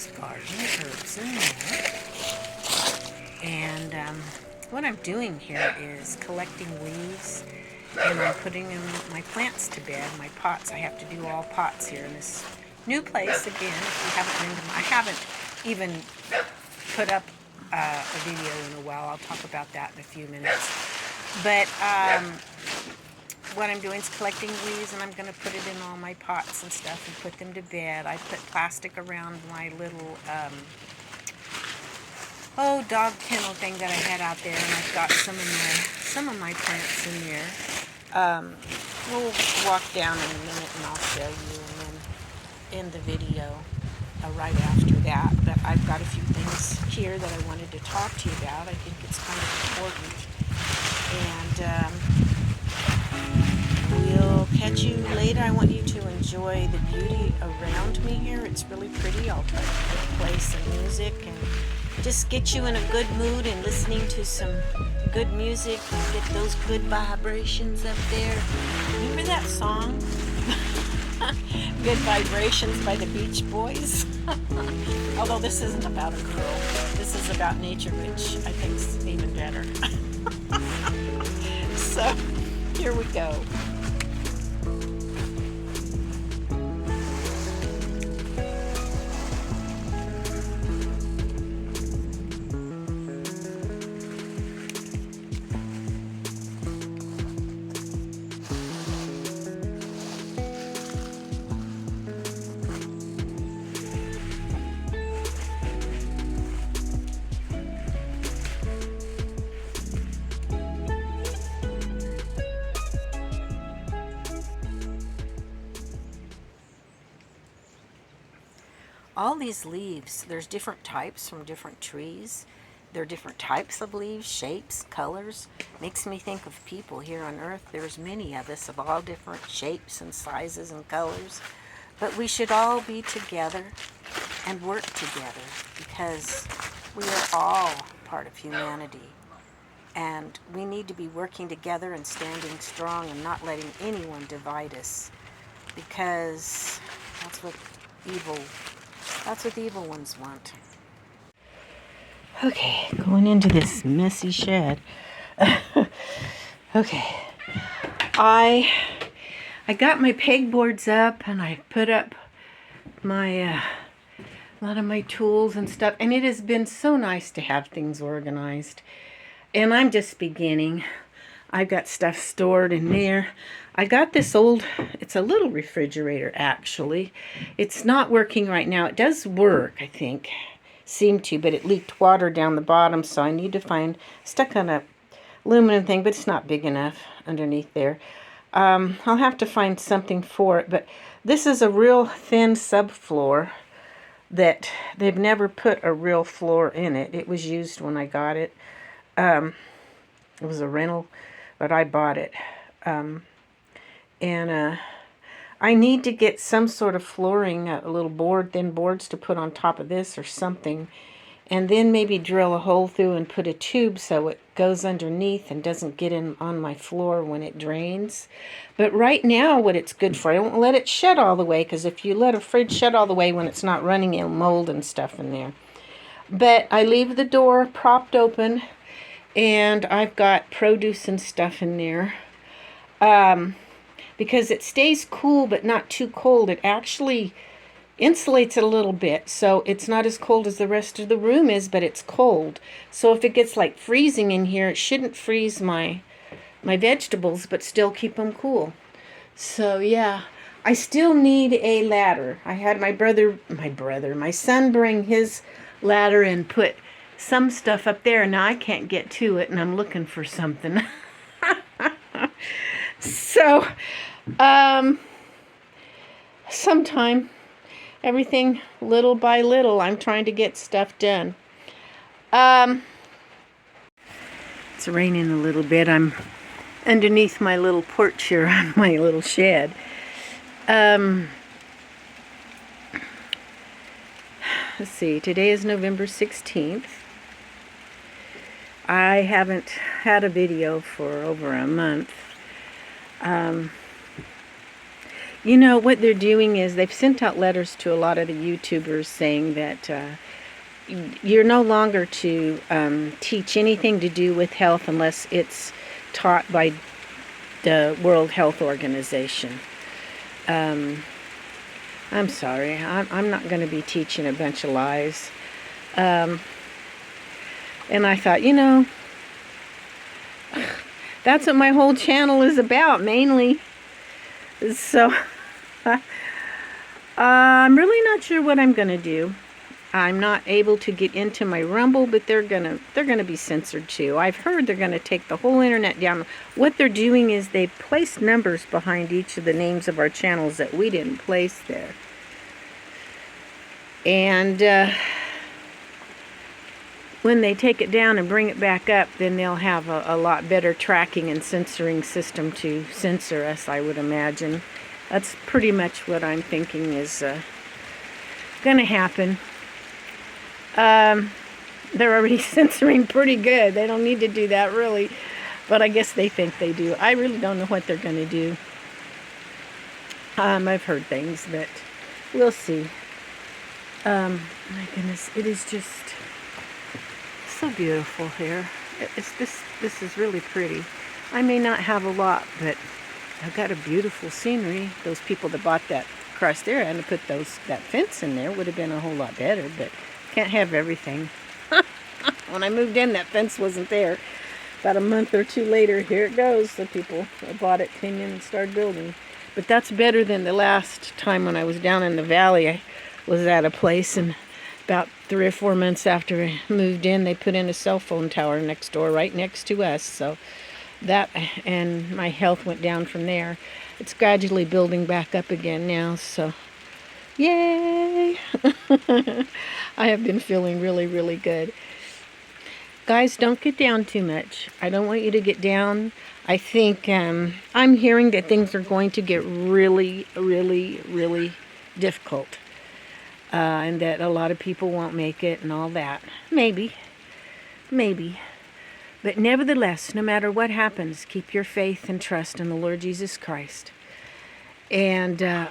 nice garden herbs in there. And what I'm doing here is collecting leaves and I'm putting my plants to bed, my pots. I have to do all pots here in this new place again. If you haven't been to I haven't even put up a video in a while. I'll talk about that in a few minutes. But what I'm doing is collecting leaves and I'm going to put it in all my pots and stuff and put them to bed. I put plastic around my little dog kennel thing that I had out there, and I've got some of my plants in there. We'll walk down in a minute and I'll show you, and then end the video right after that. But I've got a few things here that I wanted to talk to you about. I think it's kind of important. And we'll catch you later. I want you to enjoy the beauty around me here. It's really pretty. I'll try to play some music and just get you in a good mood and listening to some good music and get those good vibrations up there. Remember that song? Good Vibrations by the Beach Boys? Although this isn't about a girl. This is about nature, which I think is even better. So, here we go. All these leaves, there's different types from different trees. There are different types of leaves, shapes, colors. Makes me think of people here on earth. There's many of us of all different shapes and sizes and colors. But we should all be together and work together because we are all part of humanity. And we need to be working together and standing strong and not letting anyone divide us, because that's what the evil ones want. Okay, going into this messy shed. Okay, I got my pegboards up and I put up my a lot of my tools and stuff, and it has been so nice to have things organized. And I'm just beginning. I've got stuff stored in there. I got this it's a little refrigerator actually. It's not working right now. It does work, I think. Seemed to, but it leaked water down the bottom, so I need to find, stuck on a aluminum thing, but it's not big enough underneath there. I'll have to find something for it, but this is a real thin subfloor that they've never put a real floor in it. It was used when I got it. It was a rental, but I bought it. I need to get some sort of flooring, a little thin boards to put on top of this or something, and then maybe drill a hole through and put a tube so it goes underneath and doesn't get in on my floor when it drains. But right now what it's good for, I don't let it shut all the way, because if you let a fridge shut all the way when it's not running, it'll mold and stuff in there. But I leave the door propped open, and I've got produce and stuff in there. Because it stays cool but not too cold. It actually insulates it a little bit, so it's not as cold as the rest of the room is, but it's cold. So if it gets like freezing in here, it shouldn't freeze my vegetables, but still keep them cool. So yeah, I still need a ladder. I had my son bring his ladder and put some stuff up there. Now I can't get to it, and I'm looking for something. So, sometime, everything little by little, I'm trying to get stuff done. It's raining a little bit. I'm underneath my little porch here on my little shed. Let's see, today is November 16th. I haven't had a video for over a month. You know, what they're doing is they've sent out letters to a lot of the YouTubers saying that you're no longer to teach anything to do with health unless it's taught by the World Health Organization. I'm sorry. I'm not going to be teaching a bunch of lies. And I thought, you know, that's what my whole channel is about, mainly. So, I'm really not sure what I'm going to do. I'm not able to get into my Rumble, but they're gonna be censored too. I've heard they're gonna take the whole internet down. What they're doing is they place numbers behind each of the names of our channels that we didn't place there. And when they take it down and bring it back up, then they'll have a lot better tracking and censoring system to censor us, I would imagine. That's pretty much what I'm thinking is gonna happen. They're already censoring pretty good. They don't need to do that, really. But I guess they think they do. I really don't know what they're going to do. I've heard things, but we'll see. My goodness, it is just so beautiful here. This is really pretty. I may not have a lot, but I've got a beautiful scenery. Those people that bought that across there and to put that fence in there would have been a whole lot better, but can't have everything. When I moved in, that fence wasn't there. About a month or two later, here it goes. The people bought it, came in and started building. But that's better than the last time when I was down in the valley. I was at a place, and about 3 or 4 months after I moved in, they put in a cell phone tower next door, right next to us. So that, and my health went down from there. It's gradually building back up again now, so yay! I have been feeling really, really good. Guys, don't get down too much. I don't want you to get down. I think I'm hearing that things are going to get really, really, really difficult. And that a lot of people won't make it and all that. Maybe. But nevertheless, no matter what happens, keep your faith and trust in the Lord Jesus Christ. And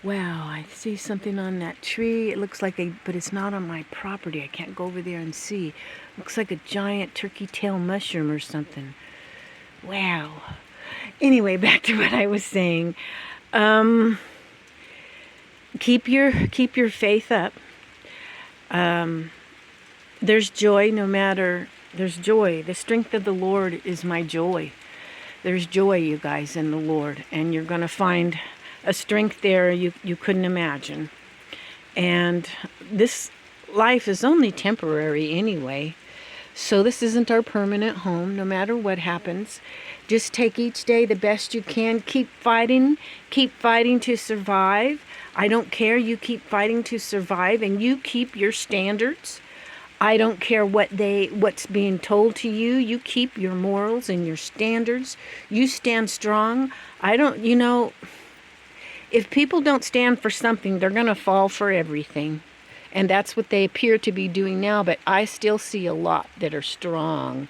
wow, I see something on that tree. It looks like but it's not on my property. I can't go over there and see. Looks like a giant turkey tail mushroom or something. Wow. Anyway, back to what I was saying. Keep your faith up. There's joy there's joy. The strength of the Lord is my joy. There's joy, you guys, in the Lord. And you're going to find a strength there you couldn't imagine. And this life is only temporary anyway. So this isn't our permanent home, no matter what happens. Just take each day the best you can. Keep fighting to survive. I don't care. You keep fighting to survive, and you keep your standards. I don't care what's being told to you. You keep your morals and your standards. You stand strong. If people don't stand for something, they're going to fall for everything. And that's what they appear to be doing now. But I still see a lot that are strong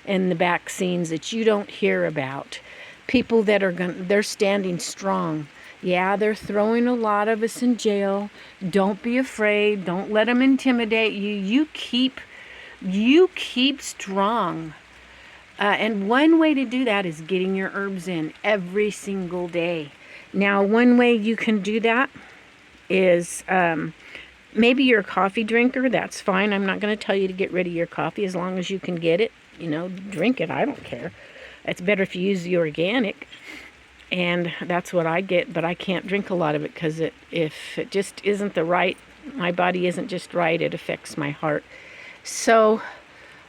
in the back scenes that you don't hear about. People that they're standing strong. Yeah, they're throwing a lot of us in jail. Don't be afraid. Don't let them intimidate you. You keep strong. And one way to do that is getting your herbs in every single day. Now, one way you can do that is maybe you're a coffee drinker. That's fine. I'm not going to tell you to get rid of your coffee as long as you can get it. Drink it. I don't care. It's better if you use the organic. And that's what I get, but I can't drink a lot of it because if it just isn't my body isn't just right, it affects my heart. So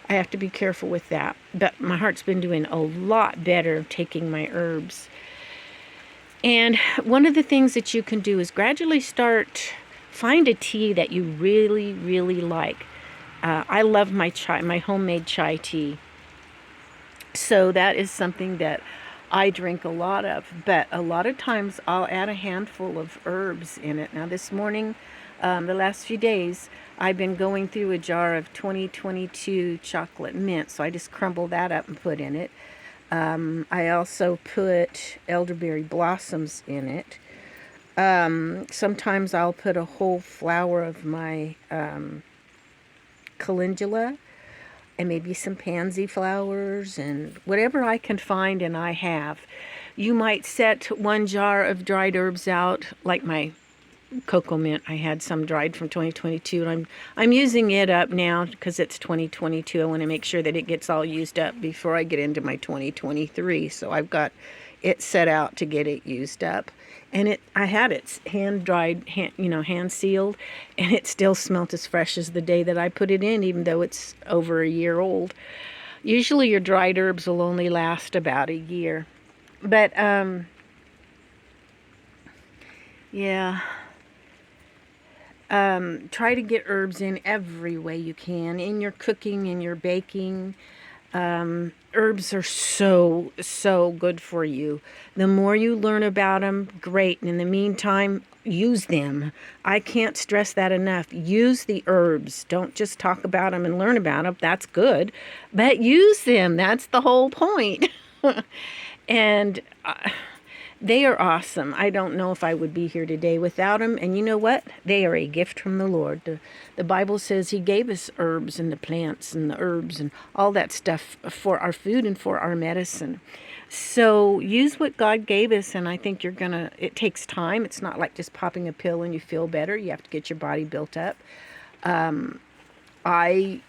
I have to be careful with that. But my heart's been doing a lot better taking my herbs. And one of the things that you can do is gradually find a tea that you really, really like. I love my homemade chai tea. So that is something that I drink a lot of, but a lot of times I'll add a handful of herbs in it. Now this morning, the last few days, I've been going through a jar of 2022 chocolate mint, so I just crumble that up and put in it. I also put elderberry blossoms in it. Sometimes I'll put a whole flower of my calendula and maybe some pansy flowers and whatever I can find and I have. You might set one jar of dried herbs out, like my cocoa mint. I had some dried from 2022 and I'm using it up now because it's 2022. I want to make sure that it gets all used up before I get into my 2023. So I've got it set out to get it used up. And I had it hand dried, hand sealed, and it still smelt as fresh as the day that I put it in, even though it's over a year old. Usually your dried herbs will only last about a year. But yeah. Try to get herbs in every way you can, in your cooking, in your baking. Herbs are so, so good for you. The more you learn about them, great. And in the meantime, use them. I can't stress that enough. Use the herbs. Don't just talk about them and learn about them. That's good. But use them. That's the whole point. And they are awesome. I don't know if I would be here today without them. And you know what? They are a gift from the Lord. The Bible says He gave us herbs and the plants and the herbs and all that stuff for our food and for our medicine. So use what God gave us, and I think it takes time. It's not like just popping a pill and you feel better. You have to get your body built up. I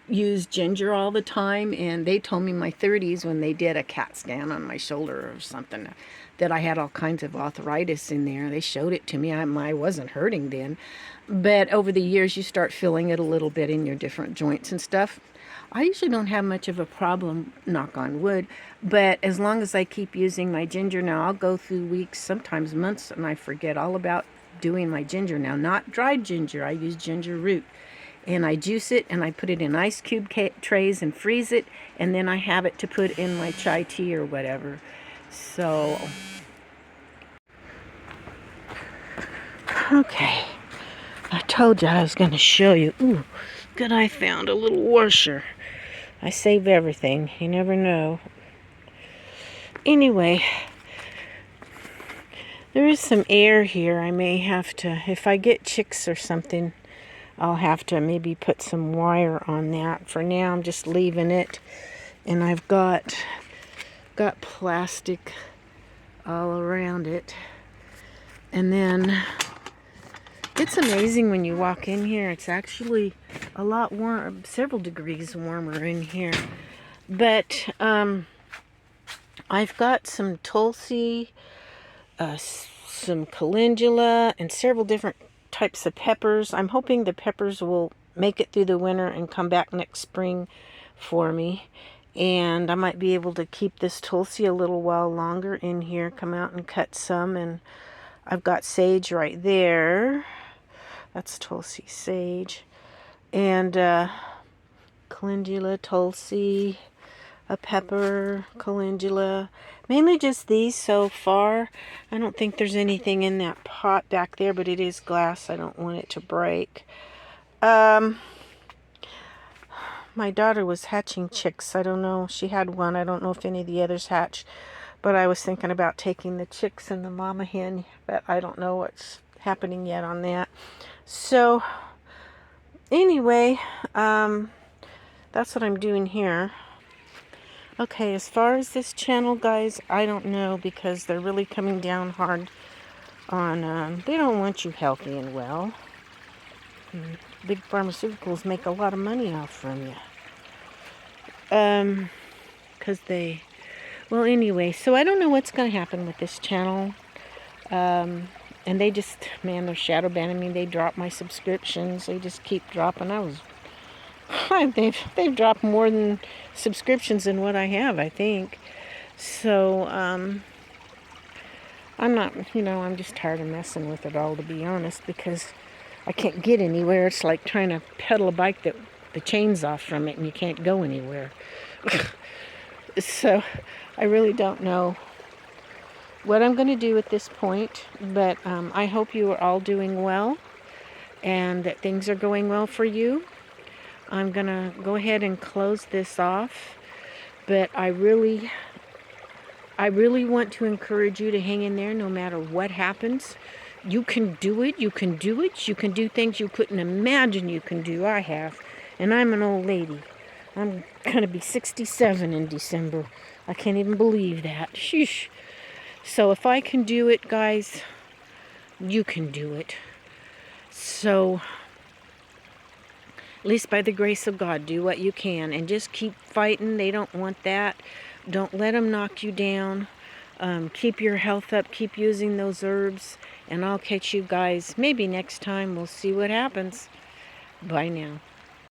use ginger all the time, and they told me in my 30s when they did a CAT scan on my shoulder or something that I had all kinds of arthritis in there. They showed it to me. I wasn't hurting then, but over the years you start feeling it a little bit in your different joints and stuff. I usually don't have much of a problem, knock on wood, but as long as I keep using my ginger now, I'll go through weeks, sometimes months, and I forget all about doing my ginger now. Not dried ginger, I use ginger root. And I juice it and I put it in ice cube trays and freeze it, and then I have it to put in my chai tea or whatever. So, okay, I told you I was going to show you. Ooh, good, I found a little washer. I save everything, you never know. Anyway, there is some air here. I may have to, if I get chicks or something, I'll have to maybe put some wire on that. For now, I'm just leaving it. And I've got plastic all around it. And then it's amazing when you walk in here. It's actually a lot warm, several degrees warmer in here. But I've got some tulsi, some calendula, and several different types of peppers. I'm hoping the peppers will make it through the winter and come back next spring for me. And I might be able to keep this tulsi a little while longer in here. Come out and cut some. And I've got sage right there. That's tulsi, sage. And calendula, tulsi, a pepper, calendula. Mainly just these so far. I don't think there's anything in that pot back there, but it is glass. I don't want it to break. My daughter was hatching chicks. I don't know. She had one. I don't know if any of the others hatched. But I was thinking about taking the chicks and the mama hen. But I don't know what's happening yet on that. So, anyway, that's what I'm doing here. Okay, as far as this channel, guys, I don't know, because they're really coming down hard on, they don't want you healthy and well. Big pharmaceuticals make a lot of money off from you. Because well, anyway, so I don't know what's going to happen with this channel. And they just, man, they're shadow banning me. They drop my subscriptions. They just keep dropping. They've dropped more than subscriptions than what I have, I think. So, I'm not, I'm just tired of messing with it all, to be honest, because I can't get anywhere. It's like trying to pedal a bike that the chain's off from it and you can't go anywhere. So, I really don't know what I'm going to do at this point, but I hope you are all doing well and that things are going well for you. I'm going to go ahead and close this off, but I really I really want to encourage you to hang in there no matter what happens. You can do it. You can do it. You can do things you couldn't imagine you can do. I have. And I'm an old lady. I'm going to be 67 in December. I can't even believe that. Sheesh. So if I can do it, guys, you can do it. So, at least by the grace of God, do what you can. And just keep fighting. They don't want that. Don't let them knock you down. Keep your health up. Keep using those herbs. And I'll catch you guys maybe next time. We'll see what happens. Bye now.